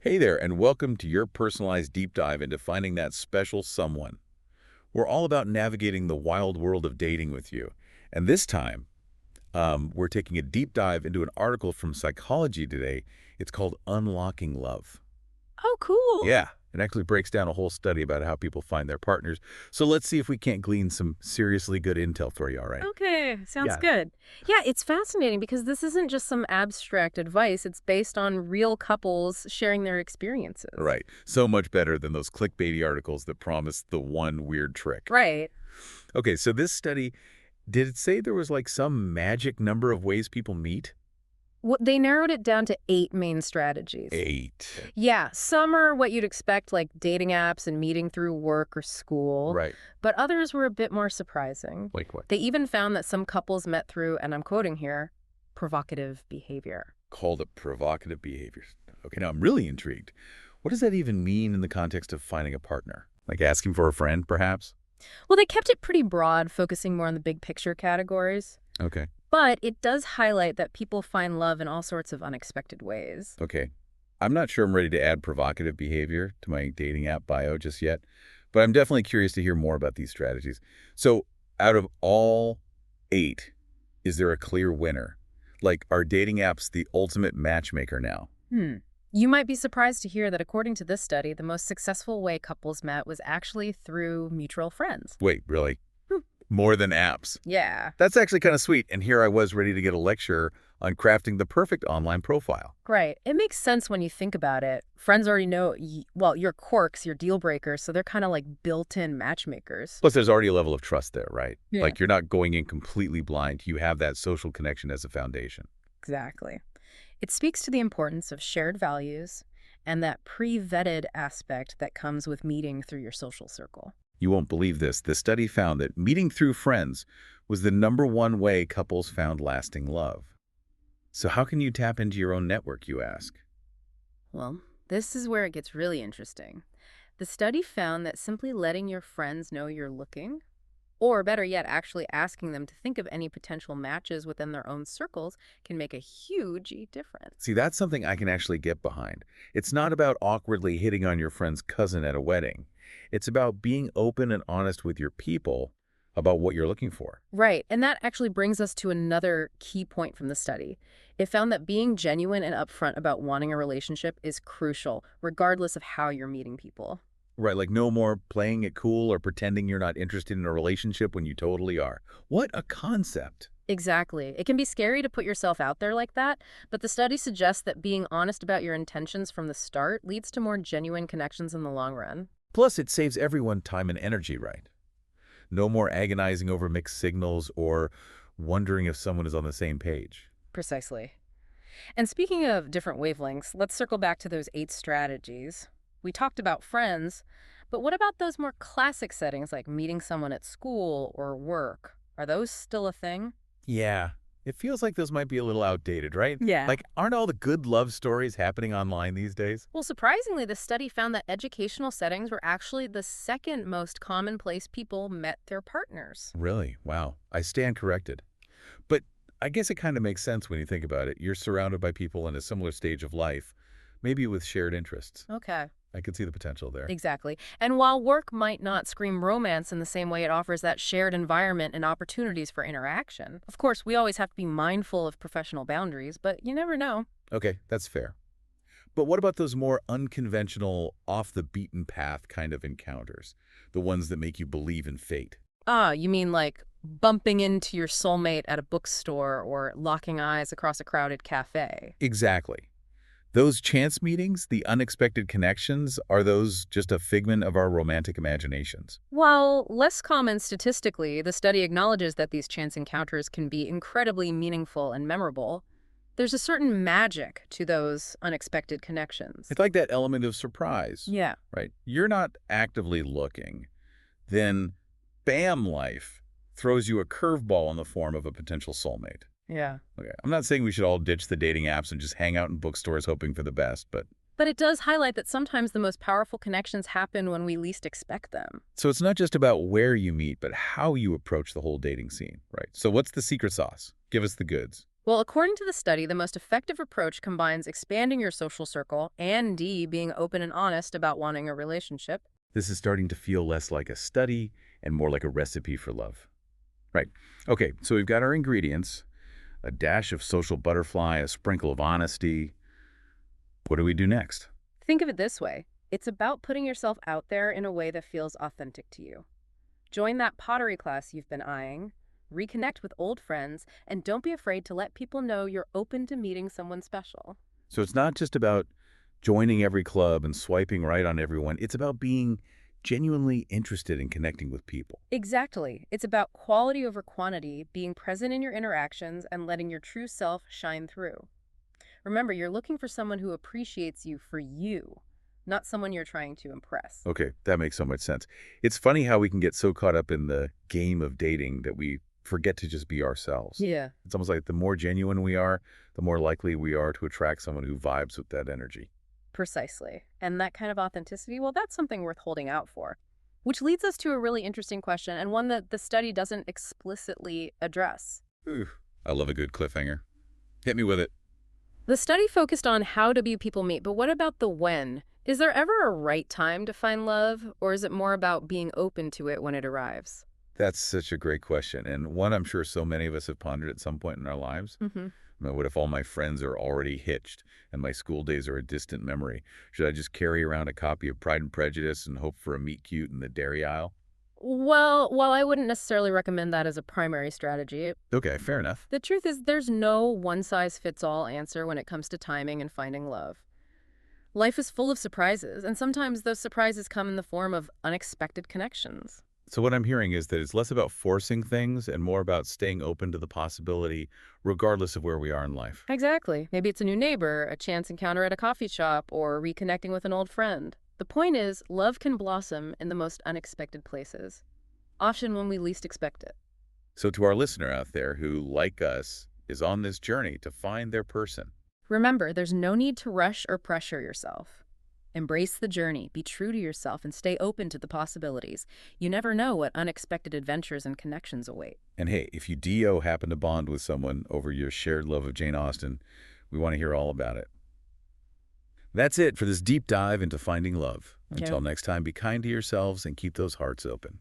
Hey there, and welcome to your personalized deep dive into finding that special someone. We're all about navigating the wild world of dating with you. And this time, we're taking a deep dive into an article from Psychology Today. It's called Unlocking Love. Oh, cool. Yeah, it actually breaks down a whole study about how people find their partners. So let's see if we can't glean some seriously good intel for you, all right? Okay, sounds Yeah, good. Yeah, it's fascinating because this isn't just some abstract advice. It's based on real couples sharing their experiences. right. So much better than those clickbaity articles that promise the one weird trick. Right. Okay, so this study, did it say there was like some magic number of ways people meet? They narrowed it down to 8 main strategies. 8. Yeah, some are what you'd expect, like dating apps and meeting through work or school, Right. but others were a bit more surprising. Like what? They even found that some couples met through, and I'm quoting here, provocative behavior. Called it provocative behaviors. Okay, now I'm really intrigued. What does that even mean in the context of finding a partner? Like asking for a friend, perhaps? Well, they kept it pretty broad, focusing more on the big picture categories. Okay. But it does highlight that people find love in all sorts of unexpected ways. Okay. I'm not sure I'm ready to add provocative behavior to my dating app bio just yet, but I'm definitely curious to hear more about these strategies. So, out of all 8, is there a clear winner? Like, are dating apps the ultimate matchmaker now? Hmm. You might be surprised to hear that according to this study, the most successful way couples met was actually through mutual friends. Wait, really? Hmm. More than apps? Yeah, That's actually kind of sweet, and here I was ready to get a lecture on crafting the perfect online profile. right. It makes sense when you think about it. Friends already know, well, your quirks, your deal breakers, so they're kind of like built-in matchmakers. Plus, there's already a level of trust there, right? Yeah. Like, you're not going in completely blind. You have that social connection as a foundation. Exactly. It speaks to the importance of shared values and that pre-vetted aspect that comes with meeting through your social circle. You won't believe this. The study found that meeting through friends was the #1 way couples found lasting love. So how can you tap into your own network, you ask? Well, this is where it gets really interesting. The study found that simply letting your friends know you're looking, or better yet, actually asking them to think of any potential matches within their own circles, can make a huge difference. See, that's something I can actually get behind. It's not about awkwardly hitting on your friend's cousin at a wedding. It's about being open and honest with your people about what you're looking for. Right, and that actually brings us to another key point from the study. It found that being genuine and upfront about wanting a relationship is crucial, regardless of how you're meeting people. Right, like no more playing it cool or pretending you're not interested in a relationship when you totally are. What a concept. Exactly. It can be scary to put yourself out there like that, but the study suggests that being honest about your intentions from the start leads to more genuine connections in the long run. Plus, it saves everyone time and energy, right? No more agonizing over mixed signals or wondering if someone is on the same page. Precisely. And speaking of different wavelengths, let's circle back to those 8 strategies. We talked about friends, but what about those more classic settings like meeting someone at school or work? Are those still a thing? Yeah, it feels like those might be a little outdated, right? Yeah. Like, aren't all the good love stories happening online these days? Well, surprisingly, the study found that educational settings were actually the second most common place people met their partners. Really? Wow. I stand corrected. But I guess it kind of makes sense when you think about it. You're surrounded by people in a similar stage of life, maybe with shared interests. Okay. I could see the potential there. Exactly. And while work might not scream romance in the same way it offers that shared environment and opportunities for interaction, of course, we always have to be mindful of professional boundaries, but you never know. Okay, that's fair. But what about those more unconventional, off-the-beaten-path kind of encounters? The ones that make you believe in fate? Ah, you mean like bumping into your soulmate at a bookstore or locking eyes across a crowded cafe? Exactly. Those chance meetings, the unexpected connections, are those just a figment of our romantic imaginations? While less common statistically, the study acknowledges that these chance encounters can be incredibly meaningful and memorable. There's a certain magic to those unexpected connections. It's like that element of surprise, Yeah. right? You're not actively looking. Then, bam, life throws you a curveball in the form of a potential soulmate. Yeah. Okay, I'm not saying we should all ditch the dating apps and just hang out in bookstores hoping for the best, but But it does highlight that sometimes the most powerful connections happen when we least expect them. so it's not just about where you meet, but how you approach the whole dating scene, right? So what's the secret sauce? Give us the goods. Well, according to the study, the most effective approach combines expanding your social circle and D, being open and honest about wanting a relationship. This is starting to feel less like a study and more like a recipe for love. Right. Okay, so we've got our ingredients, a dash of social butterfly, a sprinkle of honesty. What do we do next? Think of it this way. It's about putting yourself out there in a way that feels authentic to you. Join that pottery class you've been eyeing, reconnect with old friends, and don't be afraid to let people know you're open to meeting someone special. So it's not just about joining every club and swiping right on everyone. It's about being genuinely interested in connecting with people. Exactly. It's about quality over quantity, being present in your interactions, and letting your true self shine through. Remember, you're looking for someone who appreciates you for you, not someone you're trying to impress. Okay, that makes so much sense. It's funny how we can get so caught up in the game of dating that we forget to just be ourselves. Yeah. It's almost like the more genuine we are, the more likely we are to attract someone who vibes with that energy. Precisely. And that kind of authenticity, well, that's something worth holding out for. Which leads us to a really interesting question, and one that the study doesn't explicitly address. Ooh, I love a good cliffhanger. Hit me with it. The study focused on how do people meet, but what about the when? Is there ever a right time to find love, or is it more about being open to it when it arrives? That's such a great question, and one I'm sure so many of us have pondered at some point in our lives. Mm-hmm. I mean, what if all my friends are already hitched and my school days are a distant memory? Should I just carry around a copy of Pride and Prejudice and hope for a meet cute in the dairy aisle? Well, while I wouldn't necessarily recommend that as a primary strategy, Okay, fair enough. the truth is there's no one-size-fits-all answer when it comes to timing and finding love. Life is full of surprises, and sometimes those surprises come in the form of unexpected connections. So what I'm hearing is that it's less about forcing things and more about staying open to the possibility, regardless of where we are in life. Exactly. Maybe it's a new neighbor, a chance encounter at a coffee shop, or reconnecting with an old friend. The point is, love can blossom in the most unexpected places, often when we least expect it. So to our listener out there who, like us, is on this journey to find their person, Remember, there's no need to rush or pressure yourself. Embrace the journey, be true to yourself, and stay open to the possibilities. You never know what unexpected adventures and connections await. and hey, if you DO happen to bond with someone over your shared love of Jane Austen, we want to hear all about it. That's it for this deep dive into finding love. Okay. Until next time, be kind to yourselves and keep those hearts open.